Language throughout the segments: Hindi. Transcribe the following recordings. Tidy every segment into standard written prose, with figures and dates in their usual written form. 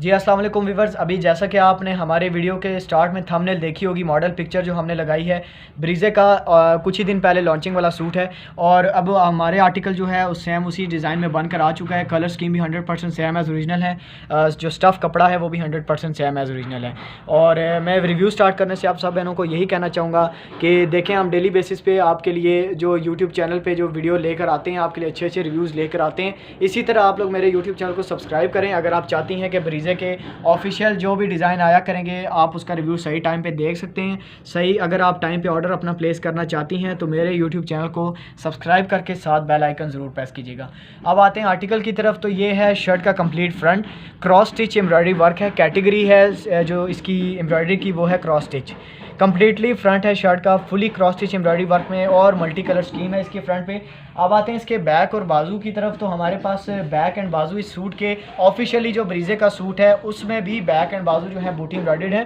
जी अस्सलाम वालेकुम व्यूअर्स। अभी जैसा कि आपने हमारे वीडियो के स्टार्ट में थंबनेल देखी होगी, मॉडल पिक्चर जो हमने लगाई है ब्रीजे का कुछ ही दिन पहले लॉन्चिंग वाला सूट है और अब हमारे आर्टिकल जो है उस सेम उसी डिज़ाइन में बनकर आ चुका है। कलर स्कीम भी 100% सेम एज़ ओरिजिनल है, जो स्टफ़ कपड़ा है वो भी 100% सेम एज़ ओरिजिनल है। और मैं रिव्यू स्टार्ट करने से आप सब बहनों को यही कहना चाहूँगा कि देखें, हम डेली बेसिस पे आपके लिए जो यूट्यूब चैनल पे जो वीडियो लेकर आते हैं, आपके लिए अच्छे अच्छे रिव्यूज़ लेकर आते हैं। इसी तरह आप लोग मेरे यूट्यूब चैनल को सब्सक्राइब करें। अगर आप चाहती हैं कि ब्रीजे के ऑफिशियल जो भी डिज़ाइन आया करेंगे आप उसका रिव्यू सही टाइम पे देख सकते हैं। सही अगर आप टाइम पे ऑर्डर अपना प्लेस करना चाहती हैं तो मेरे यूट्यूब चैनल को सब्सक्राइब करके साथ बेल आइकन ज़रूर प्रेस कीजिएगा। अब आते हैं आर्टिकल की तरफ। तो ये है शर्ट का complete front, cross stitch embroidery work है। कैटेगरी है जो इसकी एम्ब्रॉयडरी की वो है क्रॉस स्टिच। कम्प्लीटली फ्रंट है शर्ट का fully cross stitch embroidery work में और मल्टी कलर स्कीम है इसके फ्रंट पे। अब आते हैं इसके बैक और बाजू की तरफ। तो हमारे पास बैक एंड बाजू इस सूट के ऑफिशियली जो ब्रीजे का सूट है उसमें भी बैक एंड बाजू जो है बूटी एम्ब्रॉयडर्ड है।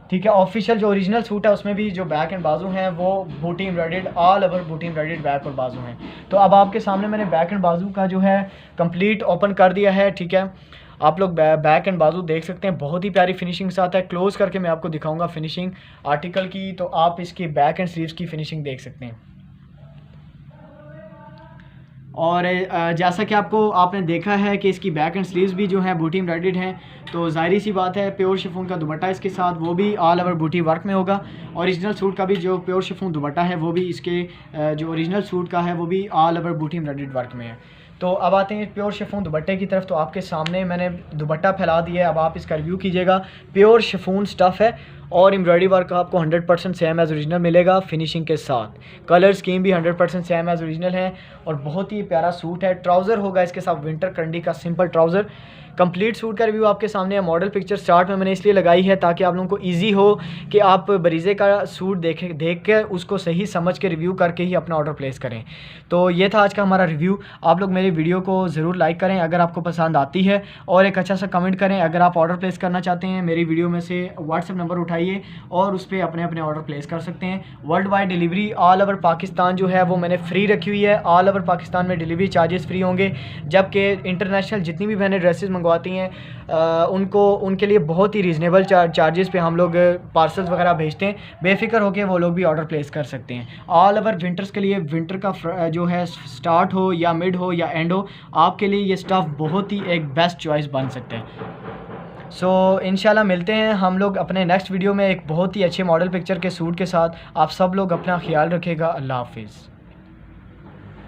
ठीक है, ऑफिशियल जो ओरिजिनल सूट है उसमें भी जो बैक एंड बाजू हैं वो बूटी एम्ब्रॉयडर्ड, ऑल ओवर बूटी एम्ब्रॉयडर्ड बैक और बाजू हैं। तो अब आपके सामने मैंने बैक एंड बाजू का जो है कंप्लीट ओपन कर दिया है। ठीक है, आप लोग बैक एंड बाजू देख सकते हैं, बहुत ही प्यारी फिनिशिंग के साथ है। क्लोज करके मैं आपको दिखाऊंगा फिनिशिंग आर्टिकल की, तो आप इसकी बैक एंड स्लीव्स की फिनिशिंग देख सकते हैं। और जैसा कि आपने देखा है कि इसकी बैक एंड स्लीव्स भी जो है बूटी एम्ब्रॉयडर्ड हैं, तो ज़ाहिर सी बात है प्योर शिफॉन का दुपट्टा इसके साथ वो भी ऑल ओवर बूटी वर्क में होगा। ओरिजिनल सूट का भी जो प्योर शिफॉन दुपट्टा है वो भी इसके जो ओरिजिनल सूट का है वो भी ऑल ओवर बूटी एम्ब्रॉयडर्ड वर्क में है। तो अब आते हैं प्योर शिफॉन दुपट्टे की तरफ। तो आपके सामने मैंने दुपट्टा फैला दिया है, अब आप इसका रिव्यू कीजिएगा। प्योर शिफॉन स्टफ़ है और एम्ब्रॉयडरी वर्क आपको 100% सेम एज़ ओरिजिनल मिलेगा फिनिशिंग के साथ। कलर स्कीम भी 100% सेम एज़ ओरिजिनल है और बहुत ही प्यारा सूट है। ट्राउज़र होगा इसके साथ विंटर कंडी का सिंपल ट्राउज़र। कंप्लीट सूट का रिव्यू आपके सामने है। मॉडल पिक्चर स्टार्ट में मैंने इसलिए लगाई है ताकि आप लोगों को इजी हो कि आप ब्रीजे का सूट देख के उसको सही समझ के रिव्यू करके ही अपना ऑर्डर प्लेस करें। तो ये था आज का हमारा रिव्यू। आप लोग मेरी वीडियो को ज़रूर लाइक करें अगर आपको पसंद आती है और एक अच्छा सा कमेंट करें। अगर आप ऑर्डर प्लेस करना चाहते हैं मेरी वीडियो में से व्हाट्सएप नंबर उठाइए और उस पर अपने ऑर्डर प्लेस कर सकते हैं। World wide delivery all over Pakistan जो है वो मैंने फ्री रखी हुई है। ऑल ओवर पाकिस्तान में डिलीवरी चार्जेस फ्री होंगे, जबकि इंटरनेशनल जितनी भी मैंने ड्रेसेस मंगवाती हैं उनके लिए बहुत ही रीज़नेबल चार्जेस पे हम लोग पार्सल्स वगैरह भेजते हैं। बेफिक्र होकर वो लोग भी ऑर्डर प्लेस कर सकते हैं। ऑल ओवर विंटर्स के लिए, विंटर का जो है स्टार्ट हो या मिड हो या एंड हो, आपके लिए ये स्टफ़ बहुत ही एक बेस्ट चॉइस बन सकता है। सो इंशाल्लाह मिलते हैं हम लोग अपने नेक्स्ट वीडियो में एक बहुत ही अच्छे मॉडल पिक्चर के सूट के साथ। आप सब लोग अपना ख्याल रखिएगा। अल्लाह हाफिज़।